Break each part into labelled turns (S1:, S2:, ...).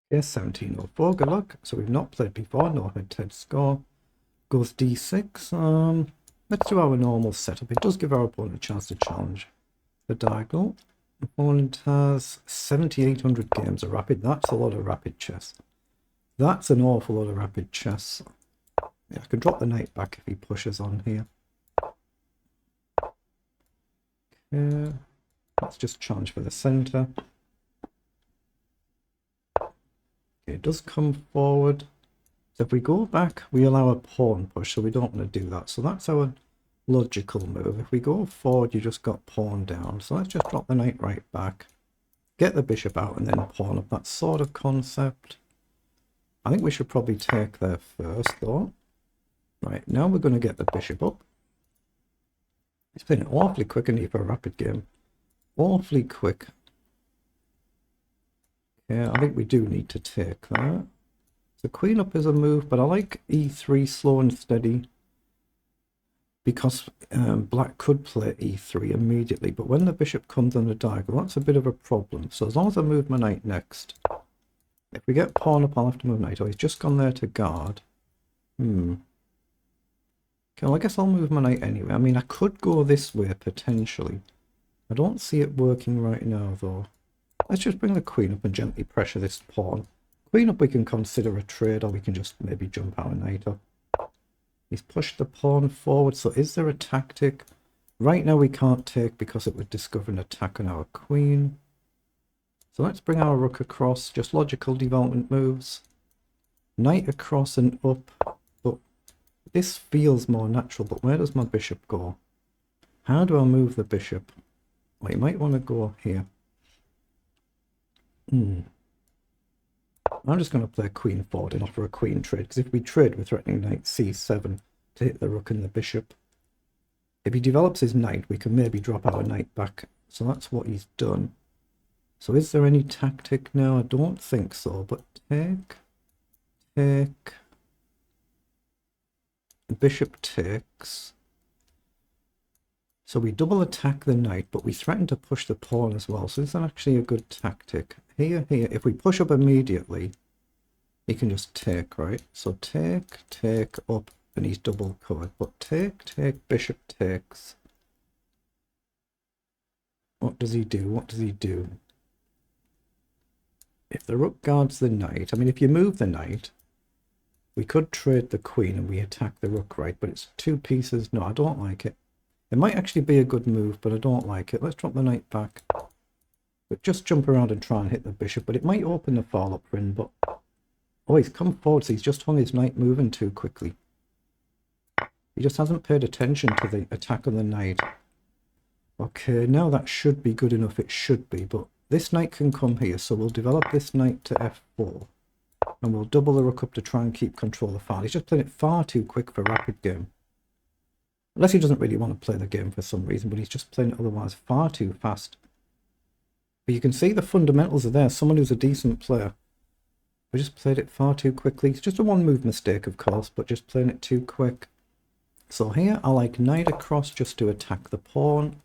S1: Yes, 1704, good luck. So we've not played before, no head-to-head score. Goes d6. Let's do our normal setup. It does give our opponent a chance to challenge the diagonal. Opponent has 7,800 games of rapid. That's a lot of rapid chess. That's an awful lot of rapid chess. Yeah, I can drop the knight back if he pushes on here. Okay, let's just challenge for the center. Okay, it does come forward. So if we go back, we allow a pawn push, so we don't want to do that. So that's our logical move. If we go forward, you just got pawn down. So let's just drop the knight right back, get the bishop out, and then pawn up. That sort of concept. I think we should probably take there first, though. Right, now we're going to get the bishop up. He's playing it awfully quick, and for a rapid game. Awfully quick. Yeah, I think we do need to take that. So queen up is a move, but I like e3 slow and steady. Because black could play e3 immediately, but when the bishop comes on the diagonal, that's a bit of a problem. So as long as I move my knight next, if we get pawn up, I'll have to move knight. Oh, he's just gone there to guard. Okay, well, I guess I'll move my knight anyway. I mean, I could go this way, potentially. I don't see it working right now, though. Let's just bring the queen up and gently pressure this pawn. Queen up we can consider a trade, or we can just maybe jump our knight up. He's pushed the pawn forward, so is there a tactic? Right now we can't take because it would discover an attack on our queen. So let's bring our rook across, just logical development moves. Knight across and up. This feels more natural, but where does my bishop go? How do I move the bishop? Well, you might want to go here. I'm just going to play queen forward and offer a queen trade, because if we trade, we're threatening knight c7 to hit the rook and the bishop. If he develops his knight, we can maybe drop our knight back. So that's what he's done. So is there any tactic now? I don't think so, but take. Bishop takes. So we double attack the knight, but we threaten to push the pawn as well. So this is actually a good tactic. Here. If we push up immediately, he can just take, right? So take up, and he's double covered. But take, bishop takes. What does he do? If the rook guards the knight, I mean, if you move the knight, we could trade the queen and we attack the rook, right? But it's two pieces. No, I don't like it. It might actually be a good move, but I don't like it. Let's drop the knight back. But just jump around and try and hit the bishop. But it might open the fall-up for him. But oh, he's come forward, so he's just hung his knight moving too quickly. He just hasn't paid attention to the attack on the knight. Okay, now that should be good enough. It should be, but this knight can come here. So we'll develop this knight to f4. And we'll double the rook up to try and keep control of the file. He's just playing it far too quick for a rapid game. Unless he doesn't really want to play the game for some reason, but he's just playing it otherwise far too fast. But you can see the fundamentals are there. Someone who's a decent player. We just played it far too quickly. It's just a one-move mistake, of course, but just playing it too quick. So here, I like knight across just to attack the pawn,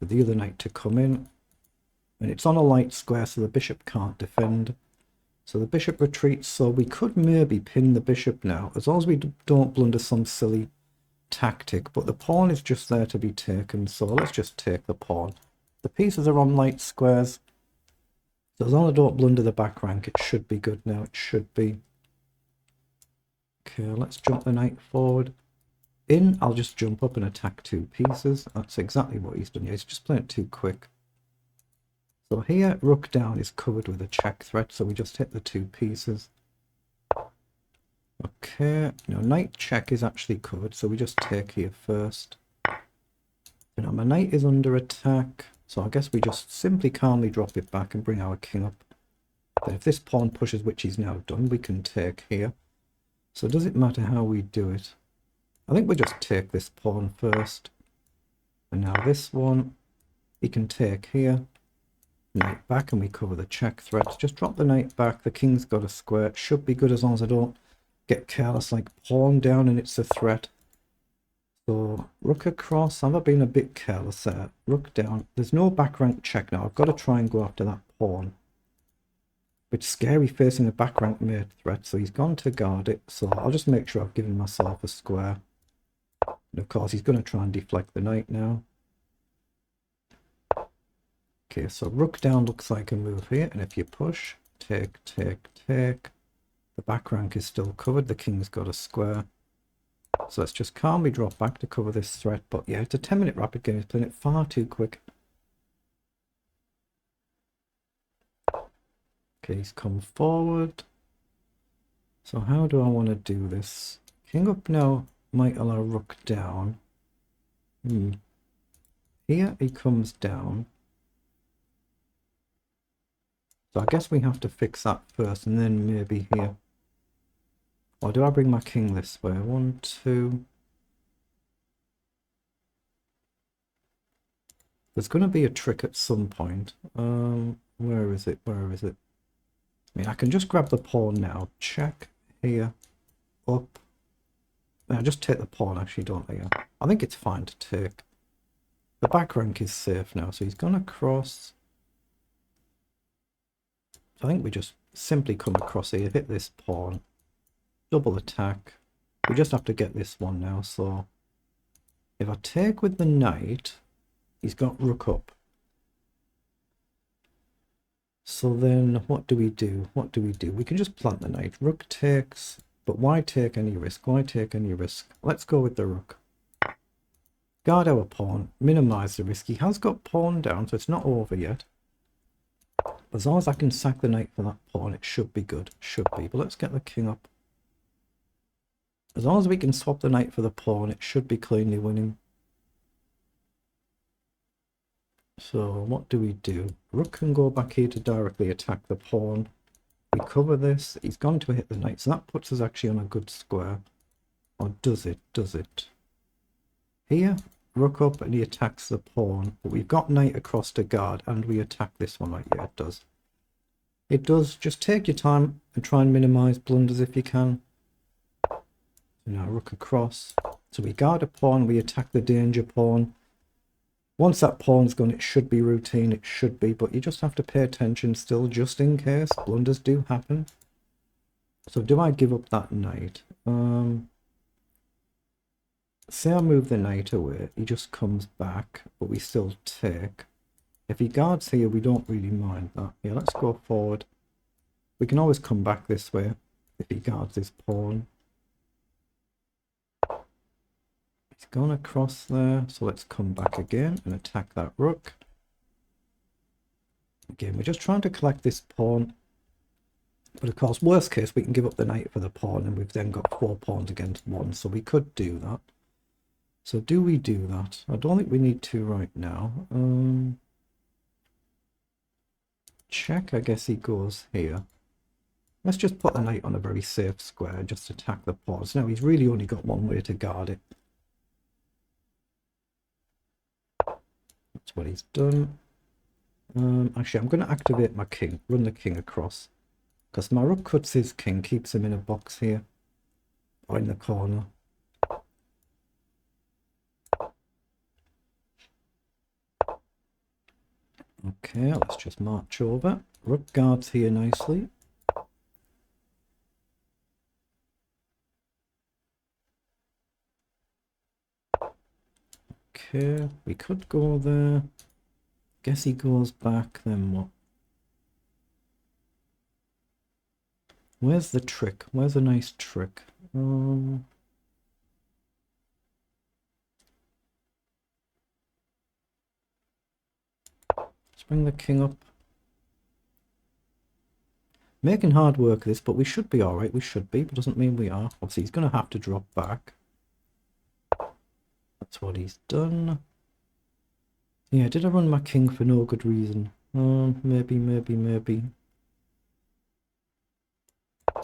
S1: with the other knight to come in. And it's on a light square, so the bishop can't defend. So the bishop retreats, so we could maybe pin the bishop now, as long as we don't blunder some silly tactic. But the pawn is just there to be taken, so let's just take the pawn. The pieces are on light squares, so as long as I don't blunder the back rank, it should be good now. It should be. Okay, let's jump the knight forward. In, I'll just jump up and attack two pieces. That's exactly what he's done. Yeah, he's just playing it too quick. So here, rook down is covered with a check threat, so we just hit the two pieces. Okay, now knight check is actually covered, so we just take here first. Now my knight is under attack, so I guess we just simply calmly drop it back and bring our king up. Then if this pawn pushes, which he's now done, we can take here. So does it matter how we do it? I think we just take this pawn first. And now this one, he can take here. Knight back and we cover the check threat. Just drop the knight back. The king's got a square. It should be good as long as I don't get careless, like pawn down and it's a threat. So rook across. I've been a bit careless there. Rook down. There's no back rank check now. I've got to try and go after that pawn. bit scary facing a back rank mate threat, so he's gone to guard it. So I'll just make sure I've given myself a square. And of course, he's going to try and deflect the knight now. Okay, so rook down looks like a move here, and if you push, take, take, take, the back rank is still covered, the king's got a square. So let's just calmly drop back to cover this threat, but yeah, it's a 10-minute rapid game, he's playing it far too quick. Okay, he's come forward. So how do I want to do this? King up now might allow rook down. Here he comes down. So I guess we have to fix that first and then maybe here. Or do I bring my king this way? 1, 2. There's going to be a trick at some point. Where is it? Where is it? I mean, I can just grab the pawn now. Check here. Up. I'll just take the pawn actually, don't I? I think it's fine to take. The back rank is safe now, so he's going to cross. I think we just simply come across here, hit this pawn, double attack. We just have to get this one now, so if I take with the knight, he's got rook up. So then what do we do? What do we do? We can just plant the knight. Rook takes, but why take any risk? Why take any risk? Let's go with the rook. Guard our pawn, minimize the risk. He has got pawn down, so it's not over yet. As long as I can sack the knight for that pawn, it should be good. Should be. But let's get the king up. As long as we can swap the knight for the pawn, it should be cleanly winning. So what do we do? Rook can go back here to directly attack the pawn. We cover this. He's gone to hit the knight. So that puts us actually on a good square. Or does it? Does it? Here, rook up and he attacks the pawn. But we've got knight across to guard and we attack this one. Right? Yeah, it does. It does. Just take your time and try and minimize blunders if you can. So now rook across. So we guard a pawn. We attack the danger pawn. Once that pawn's gone, it should be routine. It should be. But you just have to pay attention still just in case. Blunders do happen. So do I give up that knight? Say I move the knight away, he just comes back, but we still take. If he guards here, we don't really mind that. Yeah, let's go forward. We can always come back this way if he guards his pawn. He's gone across there, so let's come back again and attack that rook. Again, we're just trying to collect this pawn. But of course, worst case, we can give up the knight for the pawn, and we've then got 4 pawns against 1, so we could do that. So do we do that? I don't think we need to right now. Check, I guess he goes here. Let's just put the knight on a very safe square and just attack the pawns. Now he's really only got one way to guard it. That's what he's done. Actually, I'm going to activate my king, run the king across. Because my rook cuts his king, keeps him in a box here. Or in the corner. Okay, let's just march over. Rook guards here nicely. Okay, we could go there. Guess he goes back, then what? Where's the trick? Where's a nice trick? Let's bring the king up. Making hard work of this, but we should be alright. We should be, but doesn't mean we are. Obviously, he's going to have to drop back. That's what he's done. Yeah, did I run my king for no good reason? Maybe.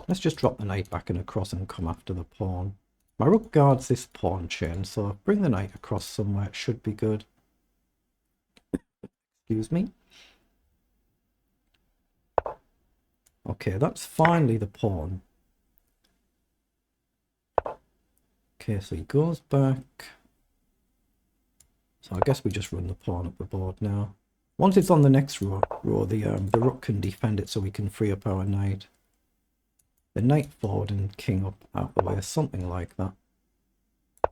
S1: Let's just drop the knight back and across and come after the pawn. My rook guards this pawn chain, so bring the knight across somewhere. It should be good. Excuse me. Okay, that's finally the pawn. Okay, so he goes back. So I guess we just run the pawn up the board now. Once it's on the next row, the rook can defend it so we can free up our knight. The knight forward and king up out the way, something like that.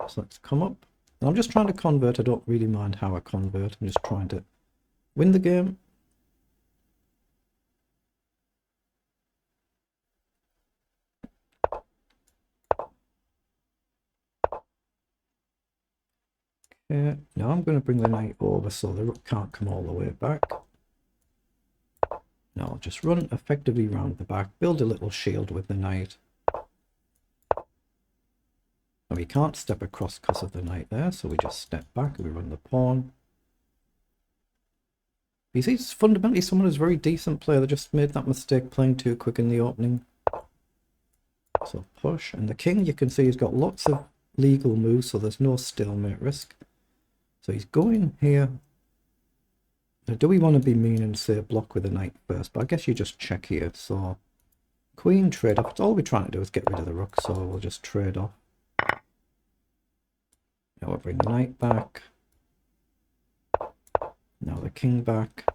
S1: So let's come up. And I'm just trying to convert. I don't really mind how I convert. I'm just trying to win the game. Okay, now I'm going to bring the knight over so the rook can't come all the way back. Now I'll just run effectively round the back, build a little shield with the knight. Now we can't step across because of the knight there, so we just step back and we run the pawn. You see, it's fundamentally someone who's a very decent player. They just made that mistake playing too quick in the opening. So push, and the king, you can see he's got lots of legal moves, so there's no stalemate risk. So he's going here. Now, do we want to be mean and say block with the knight first? But I guess you just check here. So queen trade off. All we're trying to do is get rid of the rook, so we'll just trade off. Now we'll bring the knight back. Now the king back.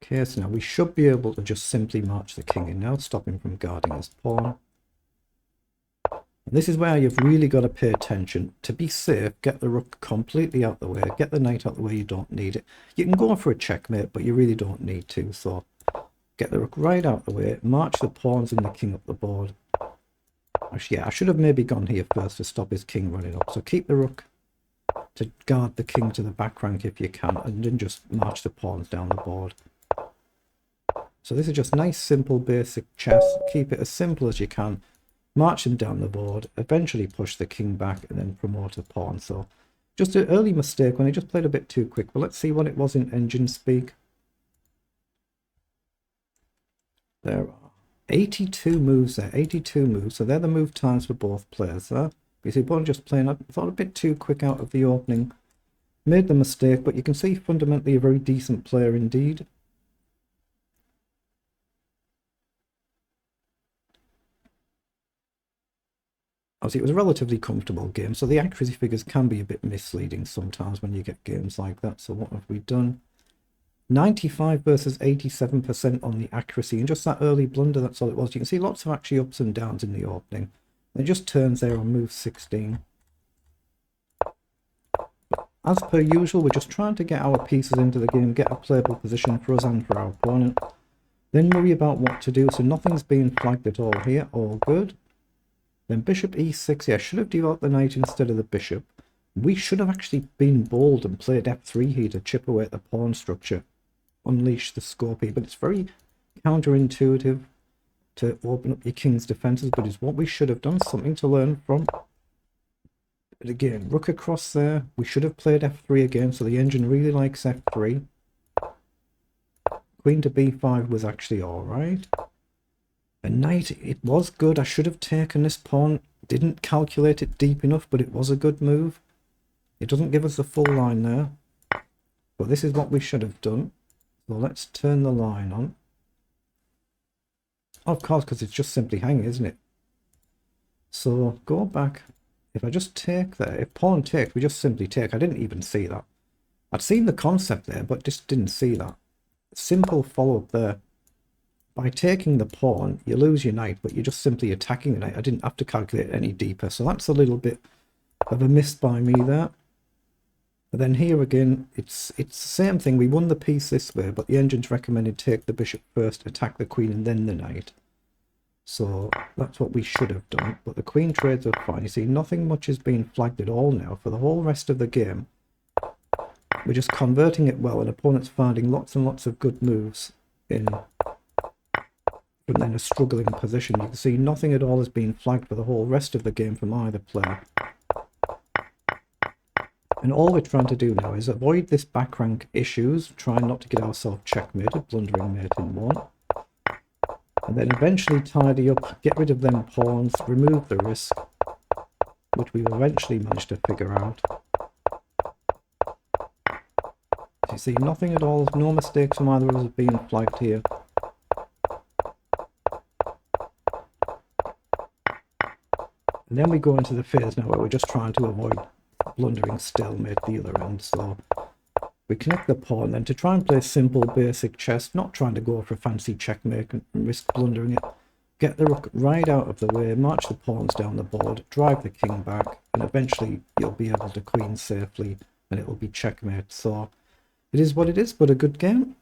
S1: Okay, so now we should be able to just simply march the king in now, stop him from guarding his pawn. And this is where you've really got to pay attention. To be safe, get the rook completely out the way, get the knight out the way, you don't need it. You can go for a checkmate, but you really don't need to, so get the rook right out the way, march the pawns and the king up the board. Actually, yeah, I should have maybe gone here first to stop his king running up. So keep the rook to guard the king to the back rank if you can, and then just march the pawns down the board. So this is just nice, simple, basic chess. Keep it as simple as you can. March him down the board, eventually push the king back, and then promote a pawn. So just an early mistake when he just played a bit too quick. But let's see what it was in engine speak. There are 82 moves there, 82 moves. So they're the move times for both players there. You see, Bond just playing, I thought a bit too quick out of the opening. Made the mistake, but you can see fundamentally a very decent player indeed. Obviously, it was a relatively comfortable game, so the accuracy figures can be a bit misleading sometimes when you get games like that. So what have we done? 95 versus 87% on the accuracy, and just that early blunder, that's all it was. You can see lots of actually ups and downs in the opening. It just turns there on move 16. As per usual, we're just trying to get our pieces into the game, get a playable position for us and for our opponent. Then worry about what to do, so nothing's being flagged at all here, all good. Then bishop e6, yeah, should have developed the knight instead of the bishop. We should have actually been bold and played f3 here to chip away at the pawn structure. Unleash the Scorpio, but it's very counterintuitive to open up your king's defenses, but it's what we should have done, something to learn from. But again, rook across there, we should have played f3 again, so the engine really likes f3. Queen to b5 was actually alright. A knight, it was good. I should have taken this pawn. Didn't calculate it deep enough, but it was a good move. It doesn't give us the full line there. But this is what we should have done. So let's turn the line on. Of course, because it's just simply hanging, isn't it? So go back. If I just take there, if pawn takes, we just simply take. I didn't even see that. I'd seen the concept there, but just didn't see that. Simple follow-up there. By taking the pawn, you lose your knight, but you're just simply attacking the knight. I didn't have to calculate any deeper, so that's a little bit of a miss by me there. But then here again, it's the same thing. We won the piece this way, but the engine's recommended take the bishop first, attack the queen, and then the knight. So that's what we should have done. But the queen trades are fine. You see, nothing much is being flagged at all now. For the whole rest of the game, we're just converting it well, and opponents finding lots and lots of good moves in... But then a struggling position. You can see nothing at all is being flagged for the whole rest of the game from either player. And all we're trying to do now is avoid this back rank issues, trying not to get ourselves checkmated, blundering mate in one. And then eventually tidy up, get rid of them pawns, remove the risk, which we've eventually managed to figure out. So you see nothing at all, no mistakes from either of us being flagged here. And then we go into the phase now where we're just trying to avoid blundering stalemate the other end. So we connect the pawn, then to try and play simple basic chess, not trying to go for fancy checkmate and risk blundering it. Get the rook right out of the way, march the pawns down the board, drive the king back, and eventually you'll be able to queen safely and it will be checkmate. So it is what it is, but a good game.